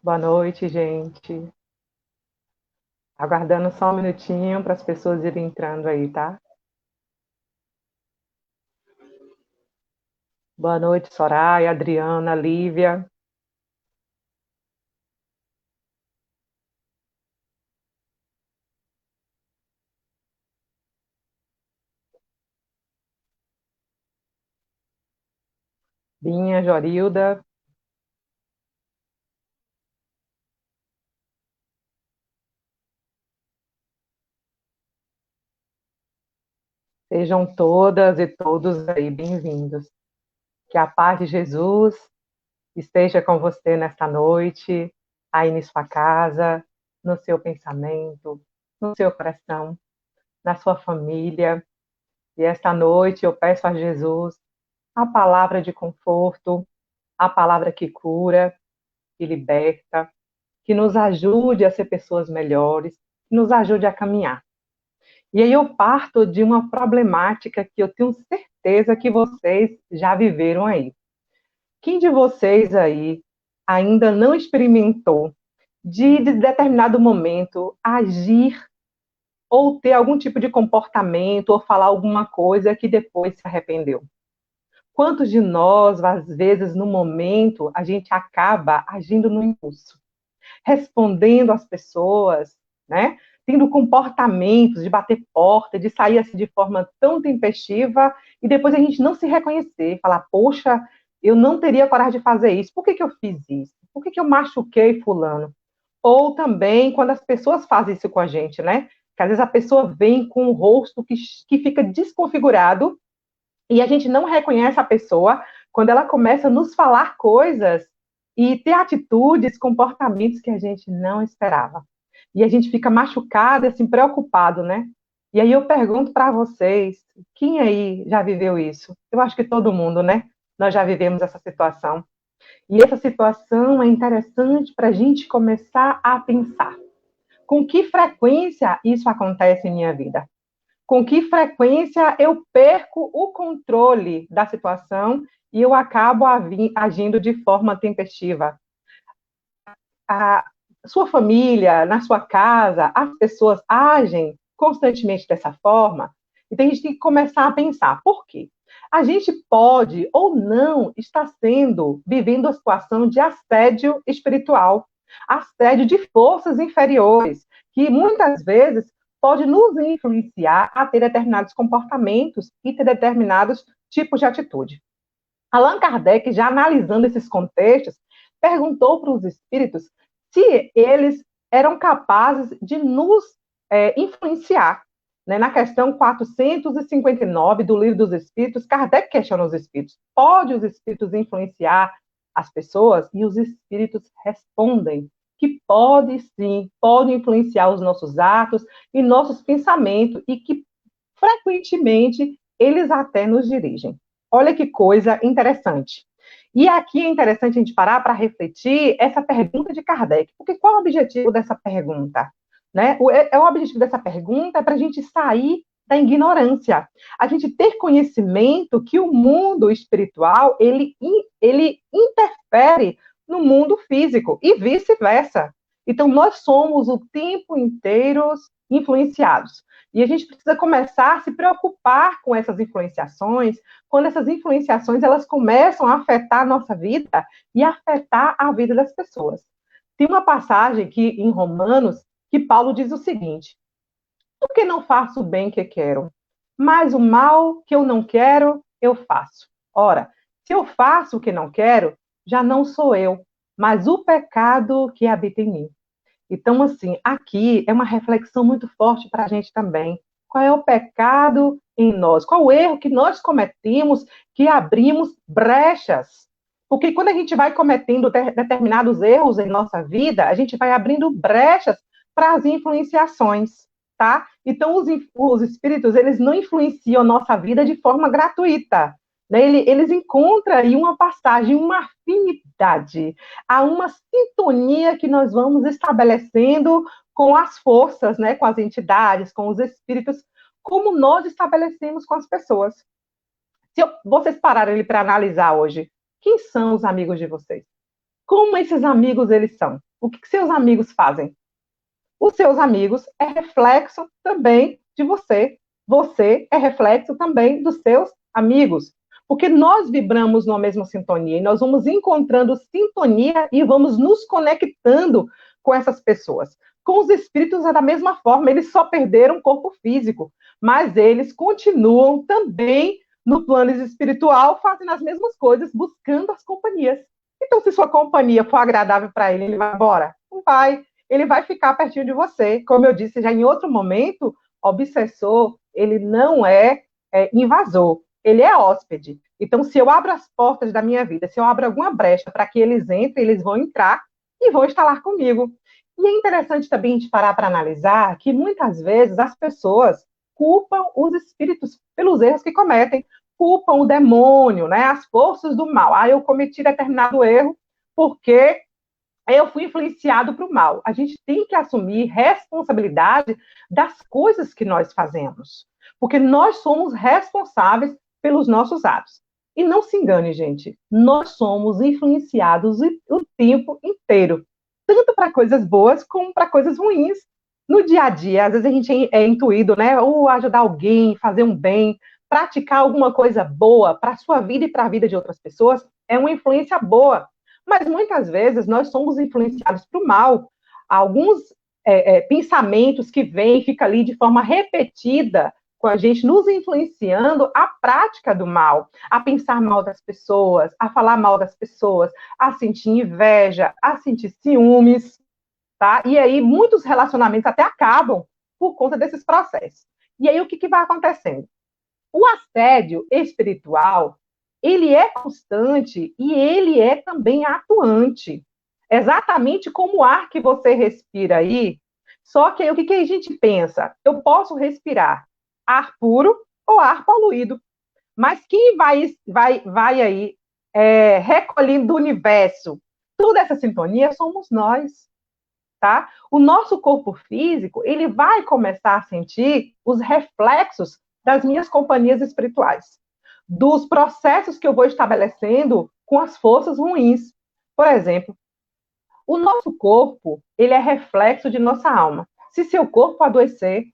Boa noite, gente. Aguardando só um minutinho para as pessoas irem entrando aí, tá? Boa noite, Soraya, Adriana, Lívia. Binha, Jorilda. Sejam todas e todos aí bem-vindos. Que a paz de Jesus esteja com você nesta noite, aí em sua casa, no seu pensamento, no seu coração, na sua família. E esta noite eu peço a Jesus a palavra de conforto, a palavra que cura, que liberta, que nos ajude a ser pessoas melhores, que nos ajude a caminhar. E aí eu parto de uma problemática que eu tenho certeza que vocês já viveram aí. Quem de vocês aí ainda não experimentou de determinado momento agir ou ter algum tipo de comportamento ou falar alguma coisa que depois se arrependeu? Quantos de nós, às vezes, no momento, a gente acaba agindo no impulso? Respondendo às pessoas, né? Tendo comportamentos de bater porta, de sair assim de forma tão tempestiva e depois a gente não se reconhecer, falar, poxa, eu não teria coragem de fazer isso. Por que que eu fiz isso? Por que que eu machuquei fulano? Ou também quando as pessoas fazem isso com a gente, né? Que às vezes a pessoa vem com o rosto que fica desconfigurado e a gente não reconhece a pessoa quando ela começa a nos falar coisas e ter atitudes, comportamentos que a gente não esperava. E a gente fica machucado, assim, preocupado, né? E aí eu pergunto para vocês, quem aí já viveu isso? Eu acho que todo mundo, né? Nós já vivemos essa situação. E essa situação é interessante para a gente começar a pensar. Com que frequência isso acontece em minha vida? Com que frequência eu perco o controle da situação e eu acabo agindo de forma tempestiva? A sua família, na sua casa, as pessoas agem constantemente dessa forma? Então a gente tem que começar a pensar, por quê? A gente pode ou não estar vivendo a situação de assédio espiritual, assédio de forças inferiores, que muitas vezes pode nos influenciar a ter determinados comportamentos e ter determinados tipos de atitude. Allan Kardec, já analisando esses contextos, perguntou para os espíritos se eles eram capazes de nos influenciar. Né? Na questão 459 do Livro dos Espíritos, Kardec questiona os espíritos: pode os espíritos influenciar as pessoas? E os espíritos respondem que pode sim, pode influenciar os nossos atos e nossos pensamentos, e que frequentemente eles até nos dirigem. Olha que coisa interessante. E aqui é interessante a gente parar para refletir essa pergunta de Kardec, porque qual é o objetivo dessa pergunta? Né? O objetivo dessa pergunta é para a gente sair da ignorância, a gente ter conhecimento que o mundo espiritual ele interfere no mundo físico e vice-versa. Então, nós somos o tempo inteiro influenciados. E a gente precisa começar a se preocupar com essas influenciações, quando essas influenciações elas começam a afetar a nossa vida e afetar a vida das pessoas. Tem uma passagem aqui em Romanos que Paulo diz o seguinte: por que não faço o bem que quero? Mas o mal que eu não quero, eu faço. Ora, se eu faço o que não quero, já não sou eu, mas o pecado que habita em mim. Então, assim, aqui é uma reflexão muito forte para a gente também. Qual é o pecado em nós? Qual o erro que nós cometemos que abrimos brechas? Porque quando a gente vai cometendo determinados erros em nossa vida, a gente vai abrindo brechas para as influenciações, tá? Então, os espíritos, eles não influenciam a nossa vida de forma gratuita. Né? Eles encontram aí uma passagem, uma afinidade, há uma sintonia que nós vamos estabelecendo com as forças, né, com as entidades, com os espíritos, como nós estabelecemos com as pessoas. Vocês pararem para analisar hoje, quem são os amigos de vocês? Como esses amigos eles são? O que seus amigos fazem? Os seus amigos é reflexo também de você. Você é reflexo também dos seus amigos. Porque nós vibramos numa mesma sintonia e nós vamos encontrando sintonia e vamos nos conectando com essas pessoas. Com os espíritos é da mesma forma, eles só perderam o corpo físico, mas eles continuam também no plano espiritual, fazendo as mesmas coisas, buscando as companhias. Então, se sua companhia for agradável para ele, ele vai embora? Não vai. Ele vai ficar pertinho de você. Como eu disse já em outro momento, obsessor, ele não é invasor, ele é hóspede. Então, se eu abro as portas da minha vida, se eu abro alguma brecha para que eles entrem, eles vão entrar e vão instalar comigo. E é interessante também a gente parar para analisar que muitas vezes as pessoas culpam os espíritos pelos erros que cometem, culpam o demônio, né, as forças do mal. Ah, eu cometi determinado erro porque eu fui influenciado para o mal. A gente tem que assumir responsabilidade das coisas que nós fazemos, porque nós somos responsáveis pelos nossos atos. E não se engane, gente, nós somos influenciados o tempo inteiro, tanto para coisas boas como para coisas ruins. No dia a dia, às vezes a gente é intuído, né? Ou ajudar alguém, fazer um bem, praticar alguma coisa boa para a sua vida e para a vida de outras pessoas, é uma influência boa. Mas muitas vezes nós somos influenciados para o mal. Alguns pensamentos que vêm, ficam ali de forma repetida com a gente, nos influenciando a prática do mal, a pensar mal das pessoas, a falar mal das pessoas, a sentir inveja, a sentir ciúmes, tá? E aí muitos relacionamentos até acabam por conta desses processos. E aí o que vai acontecendo? O assédio espiritual, ele é constante e ele é também atuante. Exatamente como o ar que você respira aí, só que aí o que a gente pensa? Eu posso respirar ar puro ou ar poluído. Mas quem vai aí recolhendo do universo toda essa sintonia somos nós, tá? O nosso corpo físico, ele vai começar a sentir os reflexos das minhas companhias espirituais, dos processos que eu vou estabelecendo com as forças ruins. Por exemplo, o nosso corpo, ele é reflexo de nossa alma. Se seu corpo adoecer,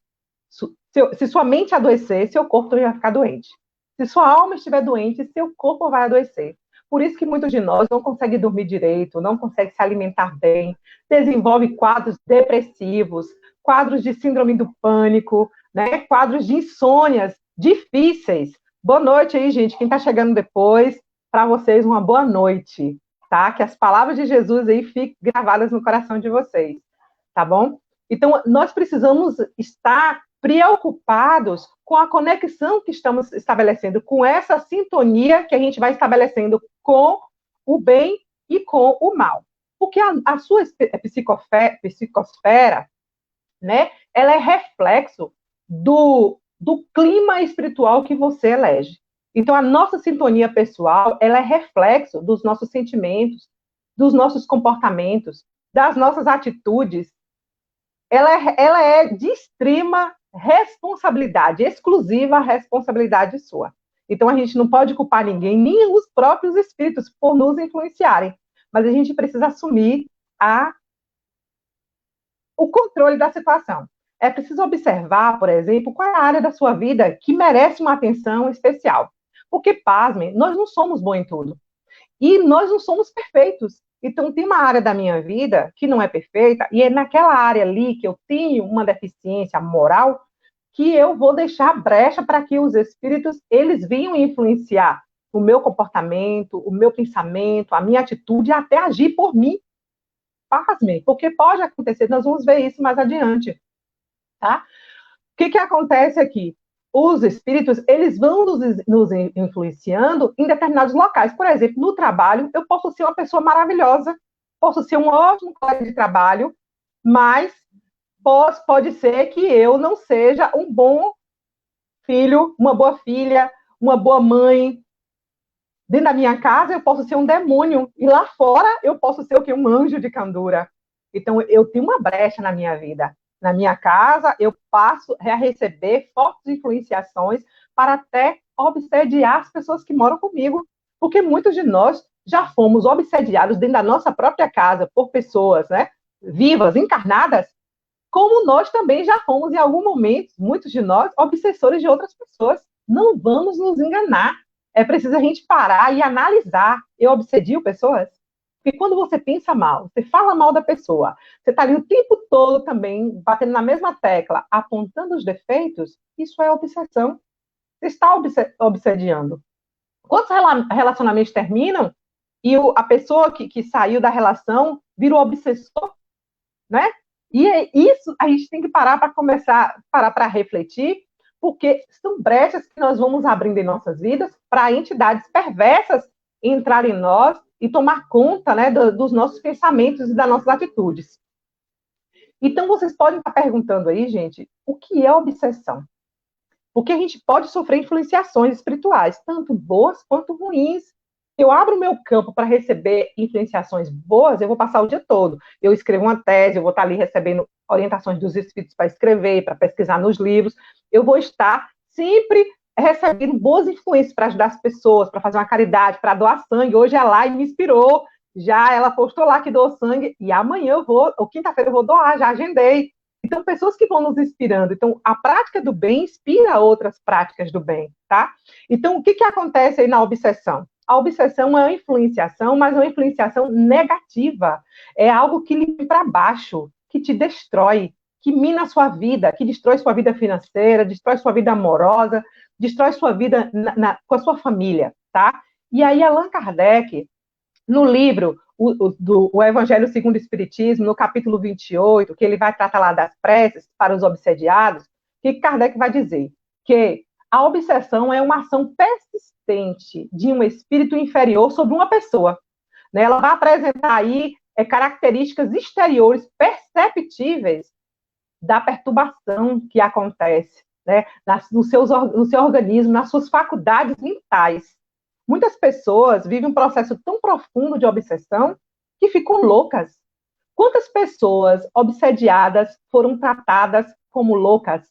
se sua mente adoecer, seu corpo vai ficar doente. Se sua alma estiver doente, seu corpo vai adoecer. Por isso que muitos de nós não conseguem dormir direito, não conseguem se alimentar bem, desenvolve quadros depressivos, quadros de síndrome do pânico, né? Quadros de insônias difíceis. Boa noite aí, gente. Quem está chegando depois, para vocês, uma boa noite, tá? Que as palavras de Jesus aí fiquem gravadas no coração de vocês, tá bom? Então, nós precisamos estar preocupados com a conexão que estamos estabelecendo, com essa sintonia que a gente vai estabelecendo com o bem e com o mal. Porque a sua psicosfera, né, ela é reflexo do clima espiritual que você elege. Então, a nossa sintonia pessoal, ela é reflexo dos nossos sentimentos, dos nossos comportamentos, das nossas atitudes. Ela é de extrema responsabilidade, exclusiva responsabilidade sua. Então, a gente não pode culpar ninguém, nem os próprios espíritos, por nos influenciarem. Mas a gente precisa assumir o controle da situação. É preciso observar, por exemplo, qual é a área da sua vida que merece uma atenção especial. Porque, pasmem, nós não somos bons em tudo. E nós não somos perfeitos. Então, tem uma área da minha vida que não é perfeita, e é naquela área ali que eu tenho uma deficiência moral, que eu vou deixar brecha para que os espíritos, eles venham influenciar o meu comportamento, o meu pensamento, a minha atitude, até agir por mim. Pasmem, porque pode acontecer, nós vamos ver isso mais adiante, tá? O que acontece aqui? Os espíritos, eles vão nos influenciando em determinados locais. Por exemplo, no trabalho, eu posso ser uma pessoa maravilhosa, posso ser um ótimo colega de trabalho, mas pode ser que eu não seja um bom filho, uma boa filha, uma boa mãe. Dentro da minha casa, eu posso ser um demônio, e lá fora, eu posso ser o quê? Um anjo de candura. Então, eu tenho uma brecha na minha vida. Na minha casa, eu passo a receber fortes influenciações para até obsediar as pessoas que moram comigo. Porque muitos de nós já fomos obsediados dentro da nossa própria casa por pessoas, né? vivas, encarnadas, como nós também já fomos, em algum momento, muitos de nós, obsessores de outras pessoas. Não vamos nos enganar. É preciso a gente parar e analisar. Eu obsedio pessoas? Porque quando você pensa mal, você fala mal da pessoa, você está ali o tempo todo também batendo na mesma tecla, apontando os defeitos, isso é obsessão. Você está obsediando. Quantos relacionamentos terminam e a pessoa que saiu da relação vira o obsessor, né? E é isso, a gente tem que parar para começar, parar para refletir, porque são brechas que nós vamos abrindo em nossas vidas para entidades perversas entrar em nós e tomar conta, né, dos nossos pensamentos e das nossas atitudes. Então, vocês podem estar perguntando aí, gente, o que é obsessão? Porque a gente pode sofrer influenciações espirituais, tanto boas quanto ruins. Eu abro o meu campo para receber influenciações boas, eu vou passar o dia todo. Eu escrevo uma tese, eu vou estar ali recebendo orientações dos espíritos para escrever, para pesquisar nos livros. Eu vou estar sempre recebendo boas influências para ajudar as pessoas, para fazer uma caridade, para doar sangue. Hoje ela me inspirou, já ela postou lá que doou sangue, e amanhã eu vou, ou quinta-feira eu vou doar, já agendei. Então, pessoas que vão nos inspirando. Então, a prática do bem inspira outras práticas do bem, tá? Então, o que acontece aí na obsessão? A obsessão é uma influenciação, mas é uma influenciação negativa. É algo que lhe vem para baixo, que te destrói, que mina a sua vida, que destrói sua vida financeira, destrói sua vida amorosa, destrói sua vida com a sua família, tá? E aí, Allan Kardec, no livro o Evangelho segundo o Espiritismo, no capítulo 28, que ele vai tratar lá das preces para os obsediados, que Kardec vai dizer que a obsessão é uma ação persistente de um espírito inferior sobre uma pessoa. Né? Ela vai apresentar aí características exteriores perceptíveis da perturbação que acontece, né? no seu organismo, nas suas faculdades mentais. Muitas pessoas vivem um processo tão profundo de obsessão que ficam loucas. Quantas pessoas obsediadas foram tratadas como loucas?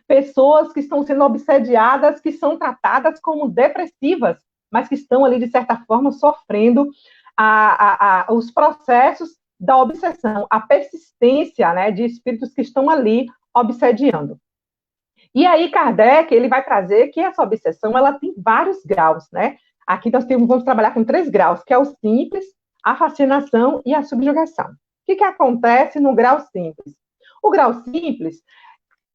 Pessoas que estão sendo obsediadas, que são tratadas como depressivas, mas que estão ali, de certa forma, sofrendo os processos da obsessão, a persistência, né, de espíritos que estão ali obsediando. E aí, Kardec, ele vai trazer que essa obsessão, ela tem vários graus, né? Aqui nós vamos trabalhar com 3 graus, que é o simples, a fascinação e a subjugação. O que acontece no grau simples? O grau simples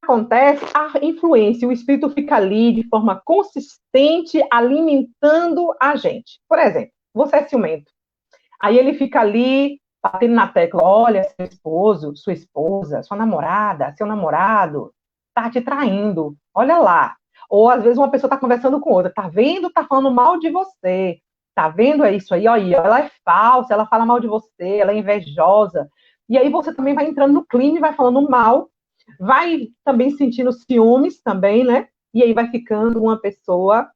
acontece a influência, o espírito fica ali de forma consistente, alimentando a gente. Por exemplo, você é ciumento. Aí ele fica ali, batendo na tecla, olha, seu esposo, sua esposa, sua namorada, seu namorado, tá te traindo, olha lá. Ou, às vezes, uma pessoa está conversando com outra, tá vendo, tá falando mal de você, tá vendo isso aí, olha, ela é falsa, ela fala mal de você, ela é invejosa. E aí você também vai entrando no clima e vai falando mal, vai também sentindo ciúmes também, né? E aí vai ficando uma pessoa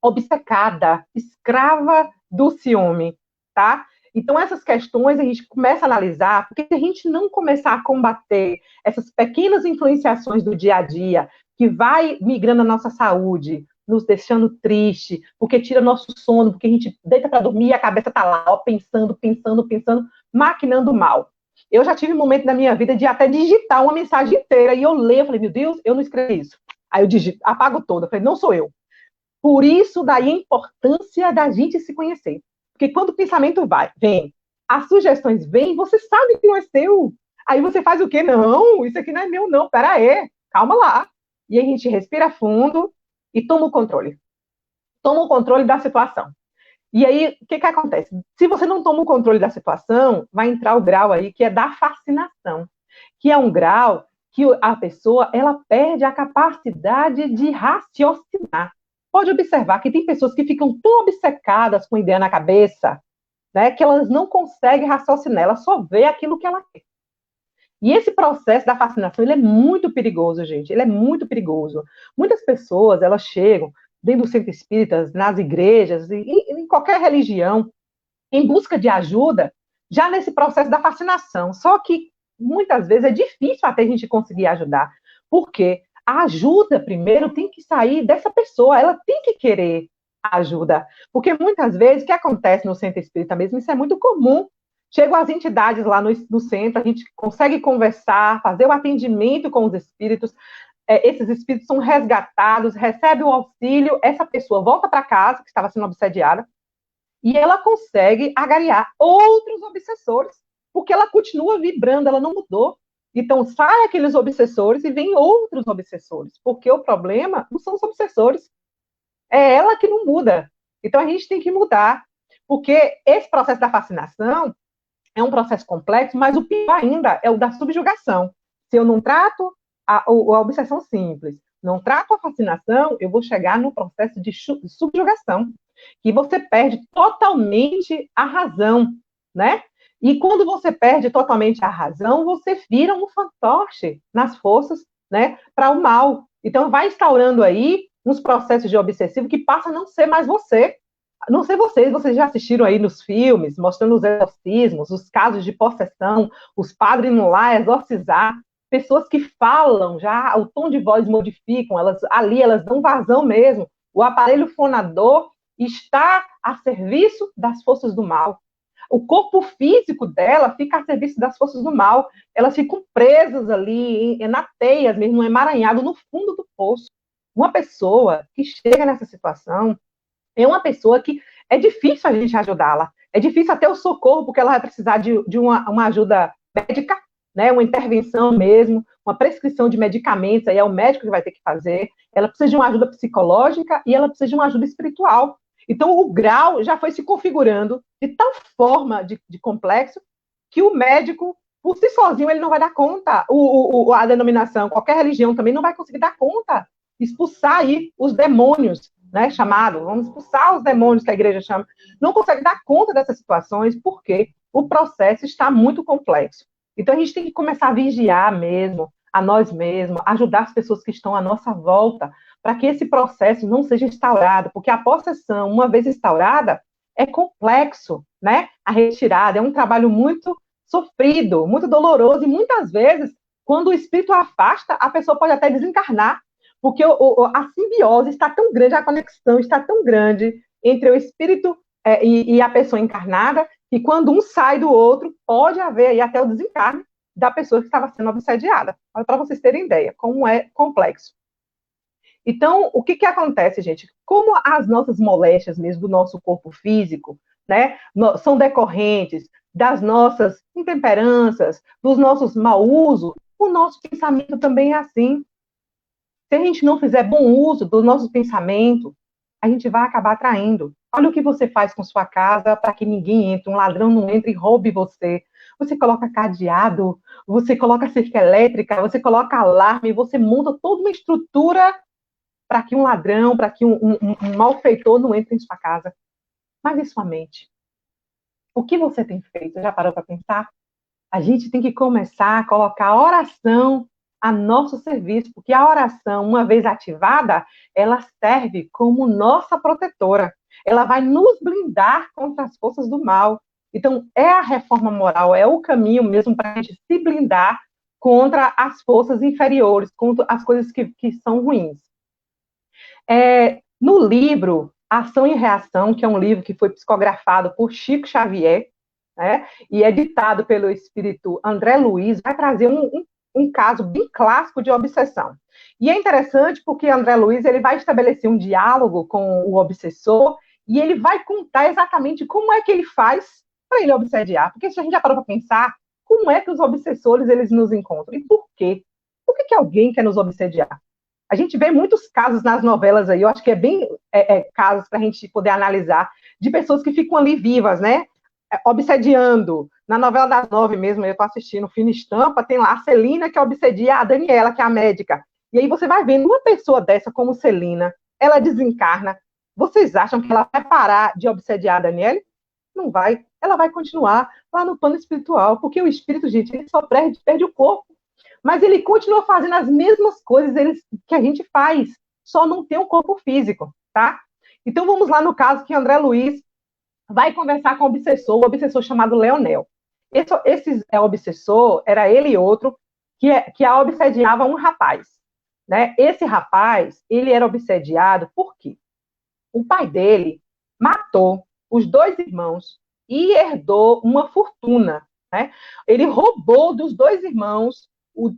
obcecada, escrava do ciúme, tá? Então, essas questões a gente começa a analisar, porque se a gente não começar a combater essas pequenas influenciações do dia a dia, que vai migrando a nossa saúde, nos deixando triste, porque tira nosso sono, porque a gente deita para dormir e a cabeça tá lá, ó, pensando, maquinando mal. Eu já tive um momento na minha vida de até digitar uma mensagem inteira, e eu leio, eu falei, meu Deus, eu não escrevi isso. Aí eu digito, apago toda, eu falei, não sou eu. Por isso, daí a importância da gente se conhecer. Porque quando o pensamento vem, as sugestões vêm, você sabe que não é seu. Aí você faz o quê? Não, isso aqui não é meu, não. Pera aí, calma lá. E aí a gente respira fundo e toma o controle. Toma o controle da situação. E aí, o que acontece? Se você não toma o controle da situação, vai entrar o grau aí que é da fascinação, que é um grau que a pessoa, ela perde a capacidade de raciocinar. Pode observar que tem pessoas que ficam tão obcecadas com ideia na cabeça, né, que elas não conseguem raciocinar, ela só vê aquilo que ela quer. E esse processo da fascinação, ele é muito perigoso, gente, ele é muito perigoso. Muitas pessoas, elas chegam dentro do centro espírita, nas igrejas, em qualquer religião, em busca de ajuda, já nesse processo da fascinação. Só que, muitas vezes, é difícil até a gente conseguir ajudar. Por quê? A ajuda, primeiro, tem que sair dessa pessoa, ela tem que querer a ajuda. Porque, muitas vezes, o que acontece no centro espírita mesmo, isso é muito comum. Chegam as entidades lá no centro, a gente consegue conversar, fazer o atendimento com os espíritos, esses espíritos são resgatados, recebe o auxílio, essa pessoa volta para casa, que estava sendo obsediada, e ela consegue agariar outros obsessores, porque ela continua vibrando, ela não mudou. Então, sai aqueles obsessores e vem outros obsessores, porque o problema não são os obsessores, é ela que não muda. Então, a gente tem que mudar, porque esse processo da fascinação é um processo complexo, mas o pior ainda é o da subjugação. Se eu não trato a obsessão simples, não trato a fascinação, eu vou chegar no processo de subjugação, que você perde totalmente a razão, né? E quando você perde totalmente a razão, você vira um fantoche nas forças, né, para o mal. Então, vai instaurando aí uns processos de obsessivo que passam a não ser mais você. Não sei vocês já assistiram aí nos filmes, mostrando os exorcismos, os casos de possessão, os padres indo lá exorcizar, pessoas que falam já, o tom de voz modificam, elas dão vazão mesmo. O aparelho fonador está a serviço das forças do mal. O corpo físico dela fica a serviço das forças do mal. Elas ficam presas ali, na teias mesmo, emaranhado no fundo do poço. Uma pessoa que chega nessa situação é uma pessoa que é difícil a gente ajudá-la. É difícil até o socorro, porque ela vai precisar de uma ajuda médica, né, uma intervenção mesmo, uma prescrição de medicamentos, aí é o médico que vai ter que fazer. Ela precisa de uma ajuda psicológica e ela precisa de uma ajuda espiritual. Então, o grau já foi se configurando de tal forma de complexo que o médico, por si sozinho, ele não vai dar conta. A denominação, qualquer religião também não vai conseguir dar conta. Expulsar aí os demônios, né, vamos expulsar os demônios que a igreja chama. Não consegue dar conta dessas situações porque o processo está muito complexo. Então, a gente tem que começar a vigiar mesmo, a nós mesmos, ajudar as pessoas que estão à nossa volta, para que esse processo não seja instaurado, porque a possessão, uma vez instaurada, é complexo, né? A retirada é um trabalho muito sofrido, muito doloroso, e muitas vezes, quando o espírito afasta, a pessoa pode até desencarnar, porque a simbiose está tão grande, a conexão está tão grande entre o espírito e a pessoa encarnada, que quando um sai do outro, pode haver aí até o desencarne da pessoa que estava sendo obsediada. Para vocês terem ideia, como é complexo. Então, o que acontece, gente? Como as nossas moléstias mesmo do nosso corpo físico, né, são decorrentes das nossas intemperanças, dos nossos mau uso, o nosso pensamento também é assim. Se a gente não fizer bom uso do nosso pensamento, a gente vai acabar atraindo. Olha o que você faz com sua casa para que ninguém entre, um ladrão não entre e roube você. Você coloca cadeado, você coloca cerca elétrica, você coloca alarme, você monta toda uma estrutura para que um ladrão, para que um malfeitor não entre em sua casa. Mas e sua mente? O que você tem feito? Já parou para pensar? A gente tem que começar a colocar a oração a nosso serviço, porque a oração, uma vez ativada, ela serve como nossa protetora. Ela vai nos blindar contra as forças do mal. Então, é a reforma moral, é o caminho mesmo para a gente se blindar contra as forças inferiores, contra as coisas que são ruins. No livro Ação e Reação, que é um livro que foi psicografado por Chico Xavier, né, e editado pelo espírito André Luiz, vai trazer um caso bem clássico de obsessão. E é interessante porque André Luiz ele vai estabelecer um diálogo com o obsessor e ele vai contar exatamente como é que ele faz para ele obsediar. Porque se a gente já parou para pensar, como é que os obsessores eles nos encontram? E por quê? Por que alguém quer nos obsediar? A gente vê muitos casos nas novelas aí, eu acho que é bem casos para a gente poder analisar, de pessoas que ficam ali vivas, né? Obsediando. Na novela das 9 mesmo, eu estou assistindo Fina Estampa, tem lá a Celina que obsedia a Daniela, que é a médica. E aí você vai vendo uma pessoa dessa como Celina, ela desencarna. Vocês acham que ela vai parar de obsediar a Daniela? Não vai. Ela vai continuar lá no plano espiritual, porque o espírito, gente, ele só perde o corpo. Mas ele continua fazendo as mesmas coisas que a gente faz, só não tem um corpo físico, tá? Então vamos lá no caso que André Luiz vai conversar com o obsessor chamado Leonel. Esse obsessor era ele e outro que a obsediava um rapaz, né? Esse rapaz, ele era obsediado por quê? O pai dele matou os dois irmãos e herdou uma fortuna, né? Ele roubou dos dois irmãos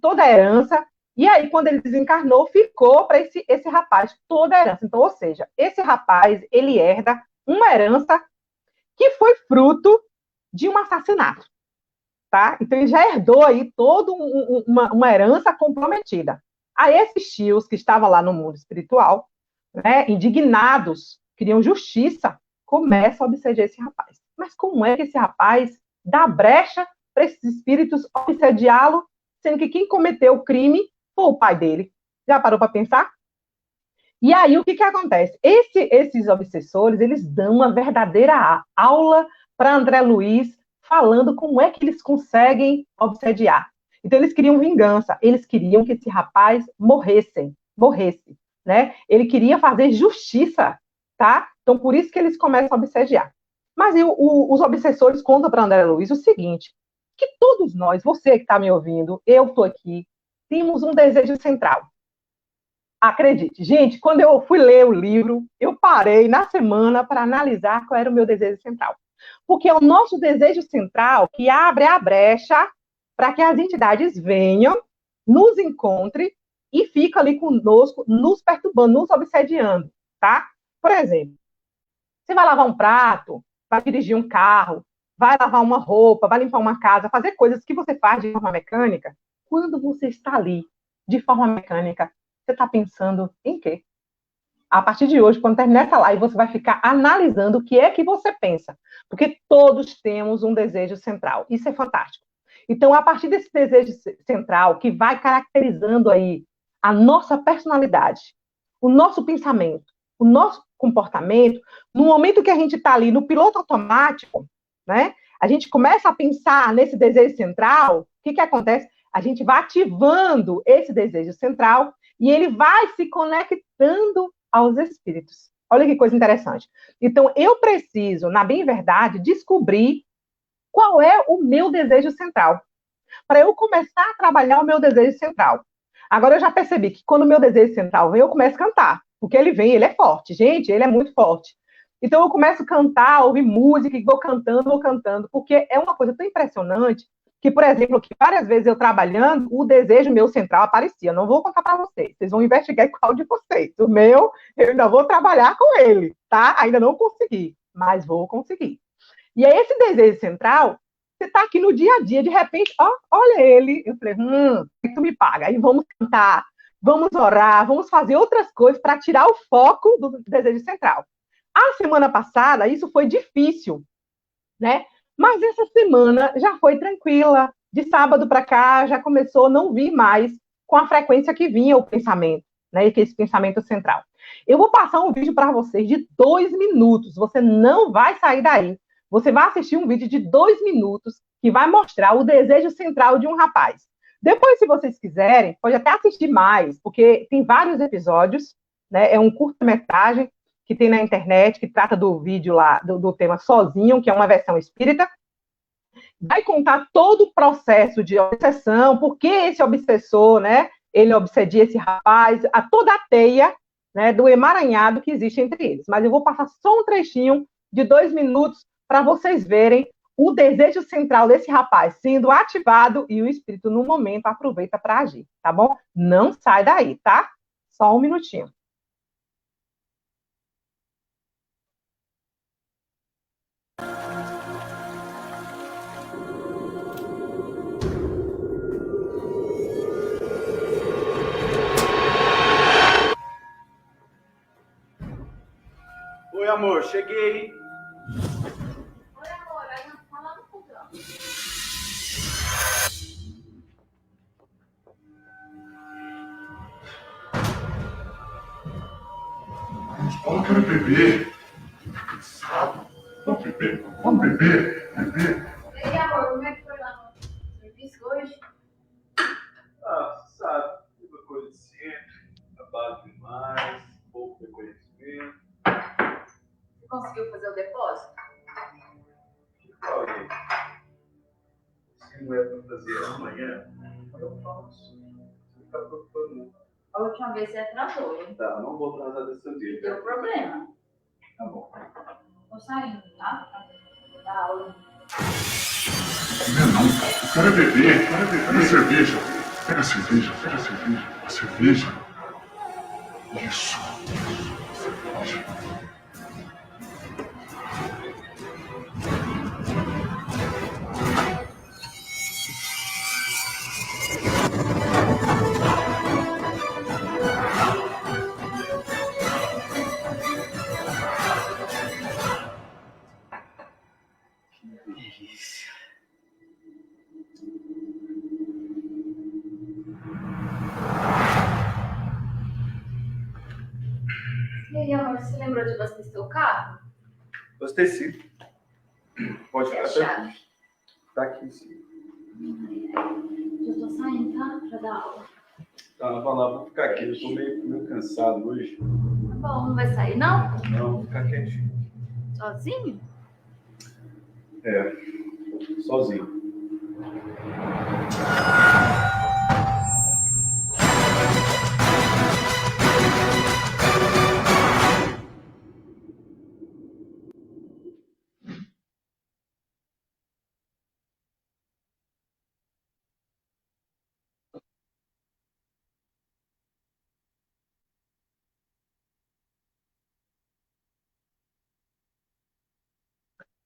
toda a herança, e aí, quando ele desencarnou, ficou para esse rapaz toda a herança. Então, ou seja, esse rapaz, ele herda uma herança que foi fruto de um assassinato, tá? Então, ele já herdou aí toda uma herança comprometida. Aí, esses tios que estavam lá no mundo espiritual, né, indignados, queriam justiça, começam a obsediar esse rapaz. Mas como é que esse rapaz dá brecha para esses espíritos obsediá-lo, sendo que quem cometeu o crime foi o pai dele? Já parou para pensar? E aí, o que acontece? Esses obsessores, eles dão uma verdadeira aula para André Luiz, falando como é que eles conseguem obsediar. Então, eles queriam vingança, eles queriam que esse rapaz morresse, né? Ele queria fazer justiça, tá? Então, por isso que eles começam a obsediar. Mas os obsessores contam para André Luiz o seguinte, que todos nós, você que está me ouvindo, eu estou aqui, temos um desejo central. Acredite, gente, quando eu fui ler o livro, eu parei na semana para analisar qual era o meu desejo central. Porque é o nosso desejo central que abre a brecha para que as entidades venham, nos encontrem e ficam ali conosco, nos perturbando, nos obsediando, tá? Por exemplo, você vai lavar um prato, vai dirigir um carro, vai lavar uma roupa, vai limpar uma casa, fazer coisas que você faz de forma mecânica. Quando você está ali de forma mecânica, você está pensando em quê? A partir de hoje, quando terminar essa live, você vai ficar analisando o que é que você pensa. Porque todos temos um desejo central. Isso é fantástico. Então, a partir desse desejo central, que vai caracterizando aí a nossa personalidade, o nosso pensamento, o nosso comportamento, no momento que a gente está ali no piloto automático, né? A gente começa a pensar nesse desejo central, o que acontece? A gente vai ativando esse desejo central e ele vai se conectando aos espíritos. Olha que coisa interessante. Então, eu preciso, na bem verdade, descobrir qual é o meu desejo central, para eu começar a trabalhar o meu desejo central. Agora, eu já percebi que quando o meu desejo central vem, eu começo a cantar, porque ele vem, ele é forte. Gente, ele é muito forte. Então, eu começo a cantar, ouvir música, e vou cantando, porque é uma coisa tão impressionante que, por exemplo, que várias vezes eu trabalhando, o desejo meu central aparecia. Não vou contar para vocês, vocês vão investigar qual de vocês. O meu, eu ainda vou trabalhar com ele, tá? Ainda não consegui, mas vou conseguir. E é esse desejo central, você está aqui no dia a dia, de repente, ó, olha ele. Eu falei, tu me paga. Aí vamos cantar, vamos orar, vamos fazer outras coisas para tirar o foco do desejo central. A semana passada, isso foi difícil, né? Mas essa semana já foi tranquila. De sábado para cá, já começou a não vir mais com a frequência que vinha o pensamento, né? E que esse pensamento central. Eu vou passar um vídeo para vocês de 2 minutos. Você não vai sair daí. Você vai assistir um vídeo de 2 minutos que vai mostrar o desejo central de um rapaz. Depois, se vocês quiserem, pode até assistir mais, porque tem vários episódios, né? É um curta-metragem que tem na internet, que trata do vídeo lá, do tema Sozinho, que é uma versão espírita. Vai contar todo o processo de obsessão, por que esse obsessor, né? Ele obsedia esse rapaz, a toda a teia, né, do emaranhado que existe entre eles. Mas eu vou passar só um trechinho de 2 minutos para vocês verem o desejo central desse rapaz sendo ativado e o espírito, no momento, aproveita para agir, tá bom? Não sai daí, tá? Só um minutinho. Oi, amor, cheguei. Oi, amor, aí não fala no fogão. Eu quero beber. Cansado. Vamos beber, vamos beber, beber. E aí, amor, como é que foi lá no serviço hoje? Ah, sabe, uma coisa de sempre, trabalho demais, pouco reconhecimento. Você conseguiu fazer o depósito? Que falei. Se não é para fazer amanhã, eu faço. Você está preocupando muito. A última vez você atrasou, hein? Tá, não vou atrasar dessa vez. Deu problema. Tá bom. Tô saindo, tá? Não. Eu quero beber. Pega a cerveja. Pega a cerveja. A cerveja. Isso. Cerveja. E aí, amor, você lembrou de abastecer o carro? Abasteci. Pode ficar Fechado. tranquilo. Tá aqui sim. Já tô saindo, tá? Pra dar aula. Tá, vai lá, vou ficar aqui. Eu tô meio cansado hoje. Tá bom, não vai sair, não? Não, vou ficar quietinho. Sozinho? É, sozinho.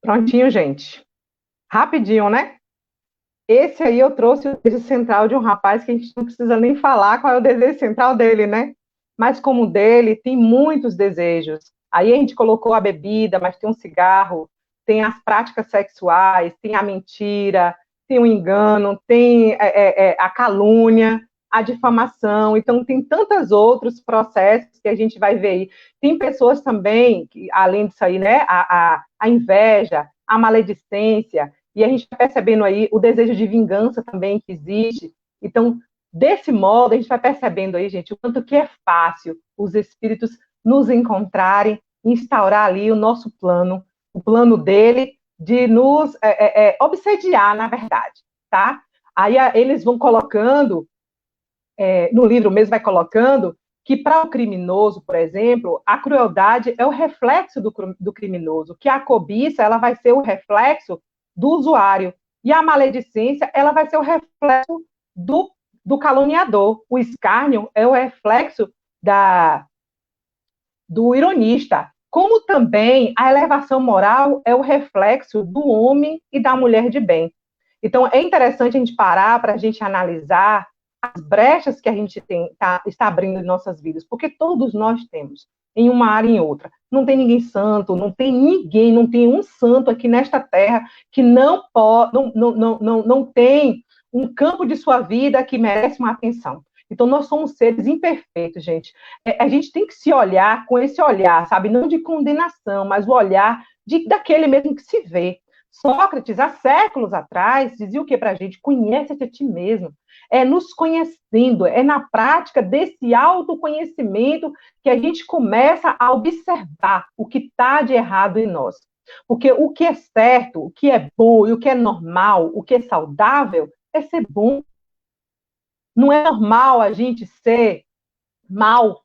Prontinho, gente. Rapidinho, né? Esse aí eu trouxe o desejo central de um rapaz que a gente não precisa nem falar qual é o desejo central dele, né? Mas como o dele, tem muitos desejos. Aí a gente colocou a bebida, mas tem um cigarro, tem as práticas sexuais, tem a mentira, tem o engano, tem a calúnia, a difamação. Então, tem tantos outros processos que a gente vai ver aí. Tem pessoas também, que, além disso aí, né? A inveja, a maledicência, e a gente vai percebendo aí o desejo de vingança também que existe. Então, desse modo, a gente vai percebendo aí, gente, o quanto que é fácil os espíritos nos encontrarem, instaurar ali o plano dele de nos obsediar, na verdade, tá? Aí eles vão colocando, no livro mesmo vai colocando, que para o criminoso, por exemplo, a crueldade é o reflexo do criminoso, que a cobiça ela vai ser o reflexo do usuário, e a maledicência ela vai ser o reflexo do caluniador, o escárnio é o reflexo do ironista, como também a elevação moral é o reflexo do homem e da mulher de bem. Então, é interessante a gente parar para a gente analisar as brechas que a gente está abrindo em nossas vidas, porque todos nós temos, em uma área e em outra. Não tem ninguém santo, não tem ninguém, não tem um santo aqui nesta terra que não tem um campo de sua vida que merece uma atenção. Então, nós somos seres imperfeitos, gente. A gente tem que se olhar com esse olhar, sabe? Não de condenação, mas o olhar daquele mesmo que se vê. Sócrates, há séculos atrás, dizia o que para a gente? Conhece-te a ti mesmo. É nos conhecendo, é na prática desse autoconhecimento que a gente começa a observar o que está de errado em nós. Porque o que é certo, o que é bom e o que é normal, o que é saudável, é ser bom. Não é normal a gente ser mal,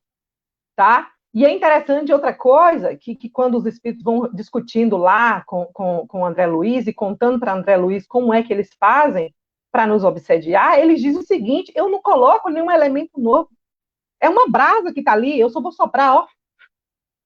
tá? E é interessante outra coisa, que quando os espíritos vão discutindo lá com André Luiz e contando para André Luiz como é que eles fazem para nos obsediar, eles dizem o seguinte: eu não coloco nenhum elemento novo. É uma brasa que está ali, eu só vou soprar, ó.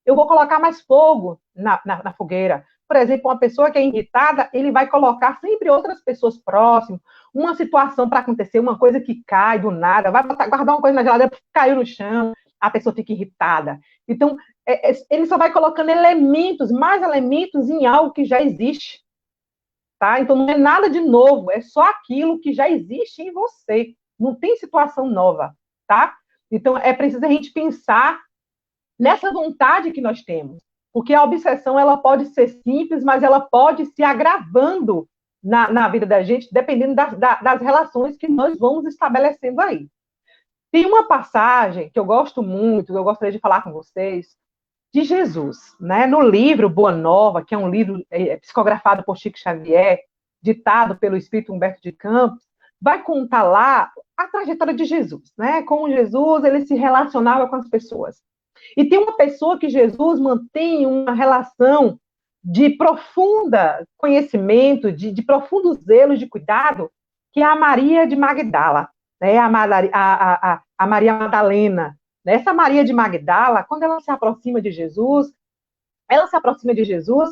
Eu vou colocar mais fogo na fogueira. Por exemplo, uma pessoa que é irritada, ele vai colocar sempre outras pessoas próximas, uma situação para acontecer, uma coisa que cai do nada, vai guardar uma coisa na geladeira, caiu no chão, a pessoa fica irritada. Então, ele só vai colocando elementos, mais elementos em algo que já existe. Tá? Então, não é nada de novo, é só aquilo que já existe em você. Não tem situação nova, tá? Então, é preciso a gente pensar nessa vontade que nós temos. Porque a obsessão, ela pode ser simples, mas ela pode se agravando na vida da gente, dependendo das relações que nós vamos estabelecendo aí. Tem uma passagem que eu gosto muito, que eu gostaria de falar com vocês, de Jesus, né? No livro Boa Nova, que é um livro psicografado por Chico Xavier, ditado pelo Espírito Humberto de Campos, vai contar lá a trajetória de Jesus, né? Como Jesus ele se relacionava com as pessoas. E tem uma pessoa que Jesus mantém uma relação de profunda conhecimento, de profundo zelo, de cuidado, que é a Maria de Magdala, né? A Maria Madalena. Essa Maria de Magdala, quando ela se aproxima de Jesus, ela se aproxima de Jesus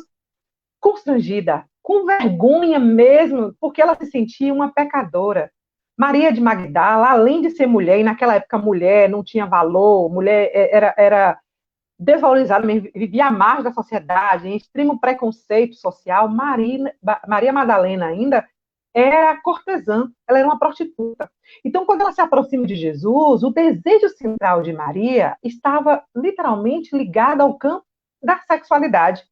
constrangida, com vergonha mesmo, porque ela se sentia uma pecadora. Maria de Magdala, além de ser mulher, e naquela época mulher não tinha valor, mulher era desvalorizada, vivia à margem da sociedade, em extremo preconceito social. Maria Madalena ainda era cortesã, ela era uma prostituta. Então, quando ela se aproxima de Jesus, o desejo central de Maria estava literalmente ligado ao campo da sexualidade.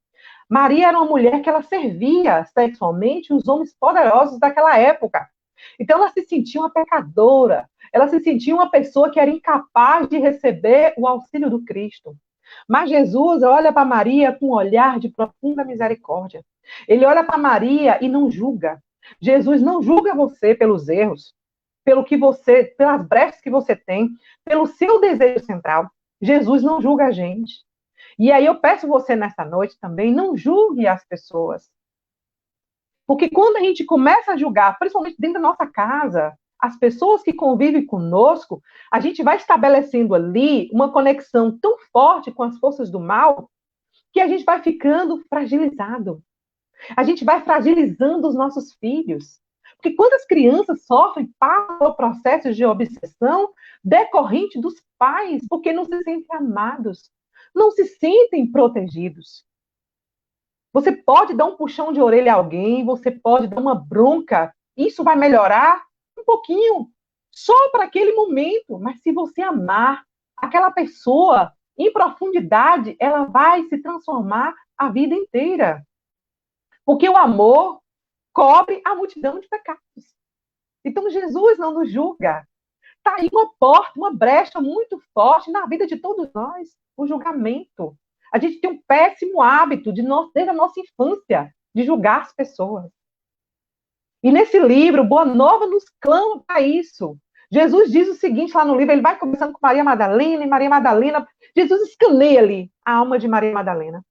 Maria era uma mulher que ela servia sexualmente os homens poderosos daquela época. Então ela se sentia uma pecadora, ela se sentia uma pessoa que era incapaz de receber o auxílio do Cristo. Mas Jesus olha para Maria com um olhar de profunda misericórdia. Ele olha para Maria e não julga. Jesus não julga você pelos erros, pelas brechas que você tem, pelo seu desejo central. Jesus não julga a gente. E aí eu peço você nessa noite também, não julgue as pessoas. Porque quando a gente começa a julgar, principalmente dentro da nossa casa, as pessoas que convivem conosco, a gente vai estabelecendo ali uma conexão tão forte com as forças do mal, que a gente vai ficando fragilizado. A gente vai fragilizando os nossos filhos. Porque quando as crianças sofrem, passam por processos de obsessão decorrente dos pais, porque não se sentem amados, não se sentem protegidos. Você pode dar um puxão de orelha a alguém, você pode dar uma bronca, isso vai melhorar um pouquinho, só para aquele momento, mas se você amar aquela pessoa em profundidade, ela vai se transformar a vida inteira. Porque o amor cobre a multidão de pecados. Então Jesus não nos julga. Está aí uma porta, uma brecha muito forte na vida de todos nós, o julgamento. A gente tem um péssimo hábito desde a nossa infância de julgar as pessoas. E nesse livro, Boa Nova nos clama para isso. Jesus diz o seguinte lá no livro, ele vai conversando com Maria Madalena, e Maria Madalena, Jesus escaneia ali a alma de Maria Madalena.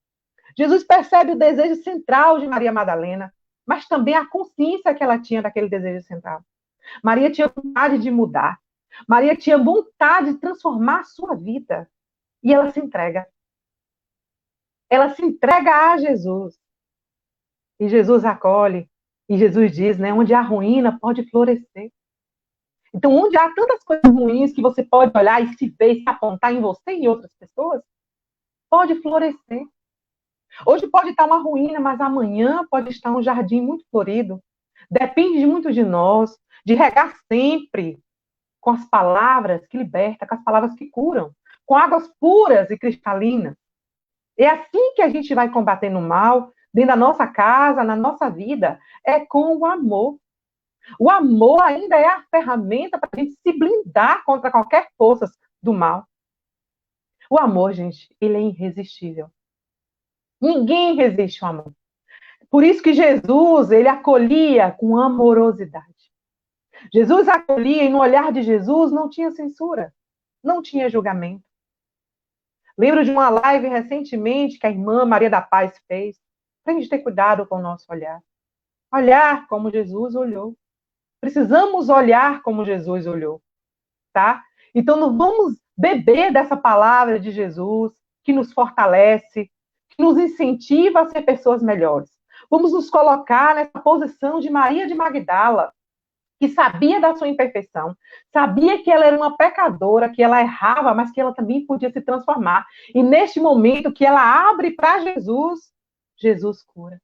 Jesus percebe o desejo central de Maria Madalena, mas também a consciência que ela tinha daquele desejo central. Maria tinha vontade de mudar. Maria tinha vontade de transformar a sua vida. E ela se entrega. Ela se entrega a Jesus. E Jesus acolhe. E Jesus diz, né, onde há ruína, pode florescer. Então, onde há tantas coisas ruins que você pode olhar e se ver, se apontar em você e em outras pessoas, pode florescer. Hoje pode estar uma ruína, mas amanhã pode estar um jardim muito florido. Depende muito de nós, de regar sempre com as palavras que libertam, com as palavras que curam, com águas puras e cristalinas. É assim que a gente vai combatendo o mal, dentro da nossa casa, na nossa vida, é com o amor. O amor ainda é a ferramenta para a gente se blindar contra qualquer força do mal. O amor, gente, ele é irresistível. Ninguém resiste ao amor. Por isso que Jesus, ele acolhia com amorosidade. Jesus acolhia e no olhar de Jesus não tinha censura, não tinha julgamento. Lembro de uma live recentemente que a irmã Maria da Paz fez, para a gente ter cuidado com o nosso olhar. Olhar como Jesus olhou. Precisamos olhar como Jesus olhou, tá? Então, não vamos beber dessa palavra de Jesus, que nos fortalece, que nos incentiva a ser pessoas melhores. Vamos nos colocar nessa posição de Maria de Magdala, que sabia da sua imperfeição, sabia que ela era uma pecadora, que ela errava, mas que ela também podia se transformar. E neste momento que ela abre para Jesus, Jesus cura.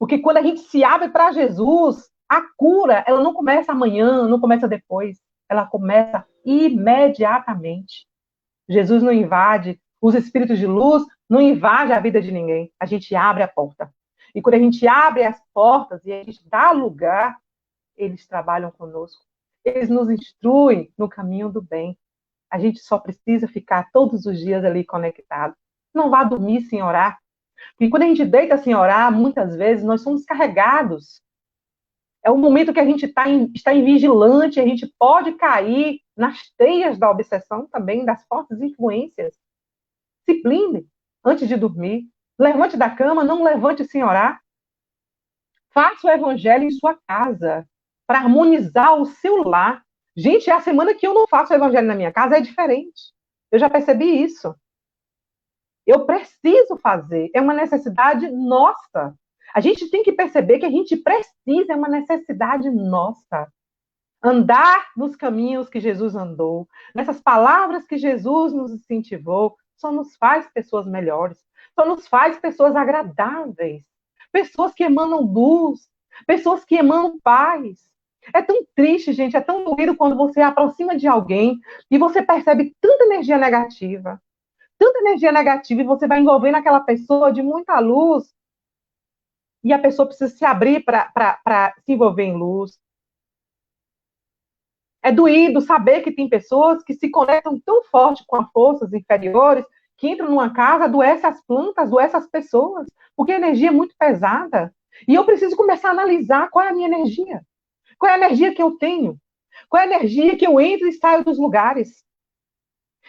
Porque quando a gente se abre para Jesus, a cura, ela não começa amanhã, não começa depois, ela começa imediatamente. Jesus não invade, os espíritos de luz não invadem a vida de ninguém. A gente abre a porta. E quando a gente abre as portas e a gente dá lugar, eles trabalham conosco. Eles nos instruem no caminho do bem. A gente só precisa ficar todos os dias ali conectado. Não vá dormir sem orar. Porque quando a gente deita sem orar, muitas vezes nós somos carregados. É o momento que a gente está em vigilante, a gente pode cair nas teias da obsessão também, das fortes influências. Se blinde antes de dormir. Levante da cama, não levante sem orar. Faça o evangelho em sua casa, para harmonizar o seu lar. Gente, é a semana que eu não faço o evangelho na minha casa é diferente. Eu já percebi isso. Eu preciso fazer, é uma necessidade nossa. A gente tem que perceber que a gente precisa, é uma necessidade nossa. Andar nos caminhos que Jesus andou, nessas palavras que Jesus nos incentivou, só nos faz pessoas melhores, só nos faz pessoas agradáveis, pessoas que emanam luz, pessoas que emanam paz. É tão triste, gente, é tão doído quando você aproxima de alguém e você percebe tanta energia negativa, e você vai envolvendo aquela pessoa de muita luz, e a pessoa precisa se abrir para se envolver em luz. É doído saber que tem pessoas que se conectam tão forte com as forças inferiores, que entram numa casa, adoece as plantas, adoece as pessoas, porque a energia é muito pesada. E eu preciso começar a analisar qual é a minha energia. Qual é a energia que eu tenho? Qual é a energia que eu entro e saio dos lugares?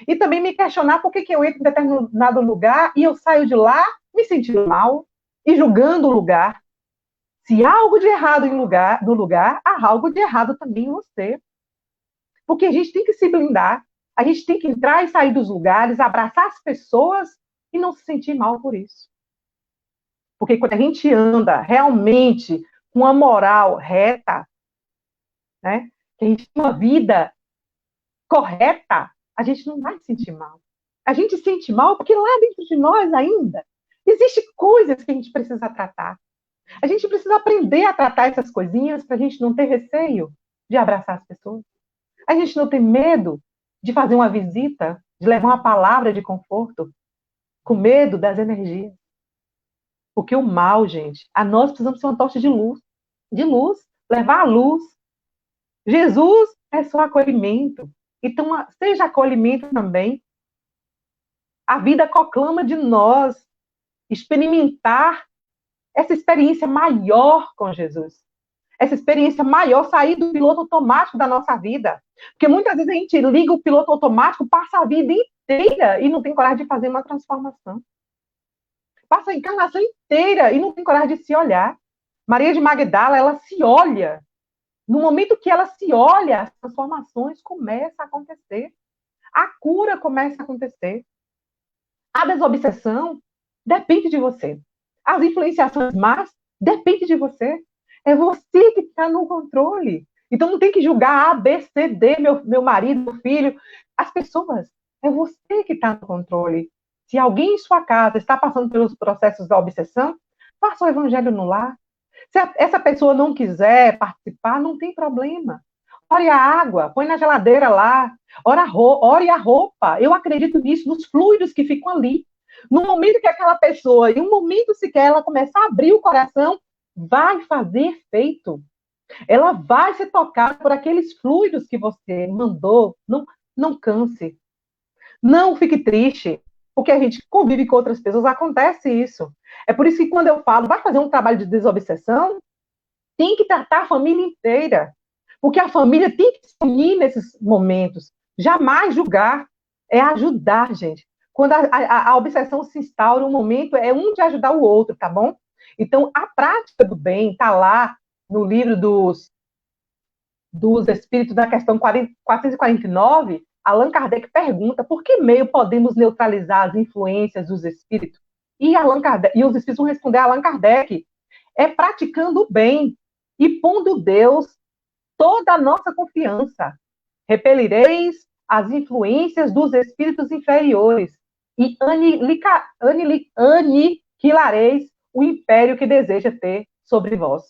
E também me questionar por que eu entro em determinado lugar e eu saio de lá me sentindo mal e julgando o lugar. Se há algo de errado no lugar, há algo de errado também em você. Porque a gente tem que se blindar, a gente tem que entrar e sair dos lugares, abraçar as pessoas e não se sentir mal por isso. Porque quando a gente anda realmente com a moral reta, né, que a gente tem uma vida correta, a gente não vai se sentir mal. A gente se sente mal porque lá dentro de nós ainda existem coisas que a gente precisa tratar. A gente precisa aprender a tratar essas coisinhas para a gente não ter receio de abraçar as pessoas. A gente não tem medo de fazer uma visita, de levar uma palavra de conforto, com medo das energias. Porque o mal, gente, a nós precisamos ser uma tocha de luz, levar a luz. Jesus é só acolhimento. Então, seja acolhimento também. A vida conclama de nós experimentar essa experiência maior com Jesus. Essa experiência maior, sair do piloto automático da nossa vida. Porque muitas vezes a gente liga o piloto automático, passa a vida inteira e não tem coragem de fazer uma transformação. Passa a encarnação inteira e não tem coragem de se olhar. Maria de Magdala, ela se olha. No momento que ela se olha, as transformações começam a acontecer. A cura começa a acontecer. A desobsessão depende de você. As influenciações más depende de você. É você que está no controle. Então não tem que julgar A, B, C, D, meu marido, meu filho. As pessoas. É você que está no controle. Se alguém em sua casa está passando pelos processos da obsessão, faça o evangelho no lar. Se essa pessoa não quiser participar, não tem problema. Ore a água, põe na geladeira lá. Ore a roupa. Eu acredito nisso, nos fluidos que ficam ali. No momento que aquela pessoa, em um momento sequer, ela começar a abrir o coração, vai fazer efeito. Ela vai ser tocada por aqueles fluidos que você mandou. Não canse. Não fique triste. Porque a gente convive com outras pessoas, acontece isso. É por isso que quando eu falo, vai fazer um trabalho de desobsessão, tem que tratar a família inteira. Porque a família tem que se unir nesses momentos. Jamais julgar. É ajudar, gente. Quando a obsessão se instaura, um momento é um de ajudar o outro, tá bom? Então, a prática do bem está lá no livro dos Espíritos, da questão 449, Allan Kardec pergunta por que meio podemos neutralizar as influências dos espíritos? E os espíritos vão responder a Allan Kardec, é praticando o bem e pondo Deus toda a nossa confiança. Repelireis as influências dos espíritos inferiores e aniquilareis o império que deseja ter sobre vós.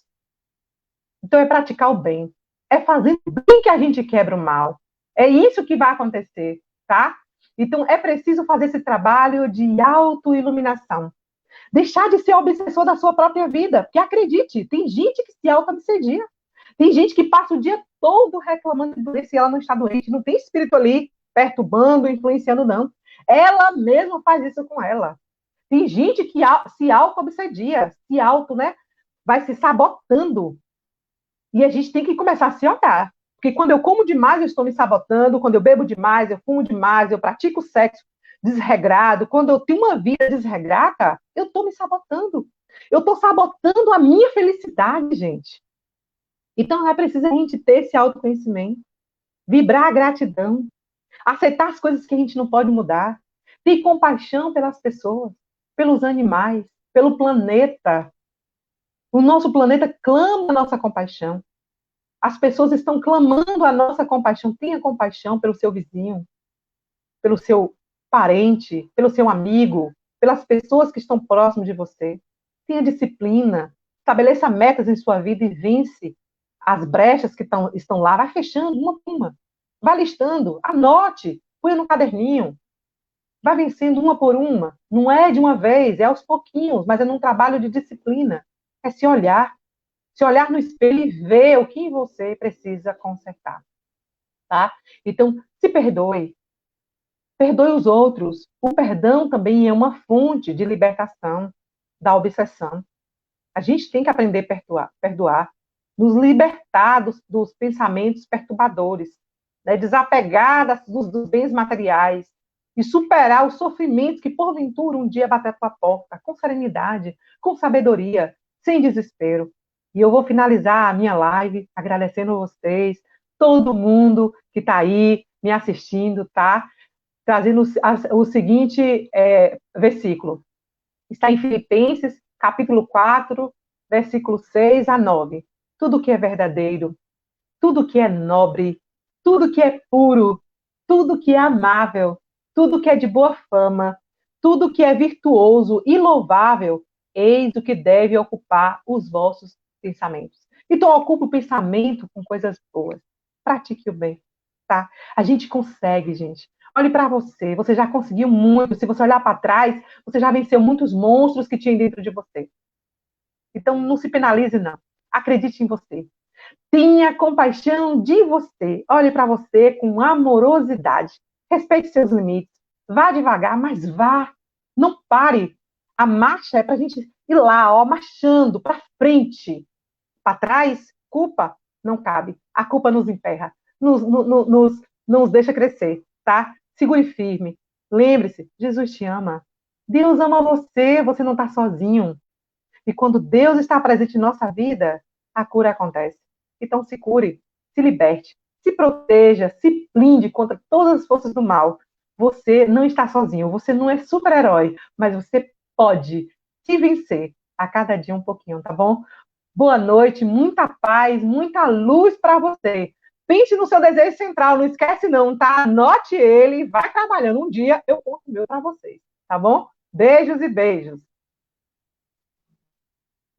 Então é praticar o bem. É fazer o bem que a gente quebra o mal. É isso que vai acontecer, tá? Então é preciso fazer esse trabalho de autoiluminação. Deixar de ser obsessor da sua própria vida. Porque acredite, tem gente que se auto-obsedia. Tem gente que passa o dia todo reclamando de doença e ela não está doente. Não tem espírito ali perturbando, influenciando, não. Ela mesma faz isso com ela. Tem gente que se auto-obsedia, né? Vai se sabotando. E a gente tem que começar a se olhar. Porque quando eu como demais, eu estou me sabotando. Quando eu bebo demais, eu fumo demais, eu pratico sexo desregrado, quando eu tenho uma vida desregrada, eu estou me sabotando. Eu estou sabotando a minha felicidade, gente. Então é preciso a gente ter esse autoconhecimento, vibrar a gratidão, aceitar as coisas que a gente não pode mudar, ter compaixão pelas pessoas, pelos animais, pelo planeta. O nosso planeta clama a nossa compaixão. As pessoas estão clamando a nossa compaixão. Tenha compaixão pelo seu vizinho, pelo seu parente, pelo seu amigo, pelas pessoas que estão próximas de você. Tenha disciplina, estabeleça metas em sua vida e vence as brechas que estão lá. Vai fechando uma por uma. Vai listando, anote, põe no caderninho. Vai vencendo uma por uma. Não é de uma vez, é aos pouquinhos, mas é num trabalho de disciplina. É se olhar. Se olhar no espelho e ver o que em você precisa consertar. Tá? Então, se perdoe. Perdoe os outros. O perdão também é uma fonte de libertação da obsessão. A gente tem que aprender a perdoar, nos libertar dos pensamentos perturbadores, né? Desapegar dos bens materiais e superar os sofrimentos que, porventura, um dia bater a tua porta, com serenidade, com sabedoria, sem desespero. E eu vou finalizar a minha live agradecendo a vocês, todo mundo que está aí me assistindo, tá? Trazendo o seguinte versículo. Está em Filipenses, capítulo 4, versículo 6 a 9. Tudo que é verdadeiro, tudo que é nobre, tudo que é puro, tudo que é amável, tudo que é de boa fama, tudo que é virtuoso e louvável, eis o que deve ocupar os vossos pensamentos. Então, ocupe o pensamento com coisas boas. Pratique o bem, tá? A gente consegue, gente. Olhe para você, você já conseguiu muito. Se você olhar para trás, você já venceu muitos monstros que tinha dentro de você. Então, não se penalize, não. Acredite em você. Tenha compaixão de você. Olhe para você com amorosidade. Respeite seus limites. Vá devagar, mas vá. Não pare. A marcha é para a gente ir lá, ó, marchando para frente. Para trás, culpa não cabe. A culpa nos emperra, nos deixa crescer, tá? Segure firme. Lembre-se, Jesus te ama. Deus ama você, você não está sozinho. E quando Deus está presente em nossa vida, a cura acontece. Então se cure, se liberte, se proteja, se blinde contra todas as forças do mal. Você não está sozinho, você não é super-herói, mas você pode se vencer a cada dia um pouquinho, tá bom? Boa noite, muita paz, muita luz para você. Pense no seu desejo central, não esquece não, tá? Anote ele, vai trabalhando. Um dia eu conto o meu para vocês, tá bom? Beijos e beijos.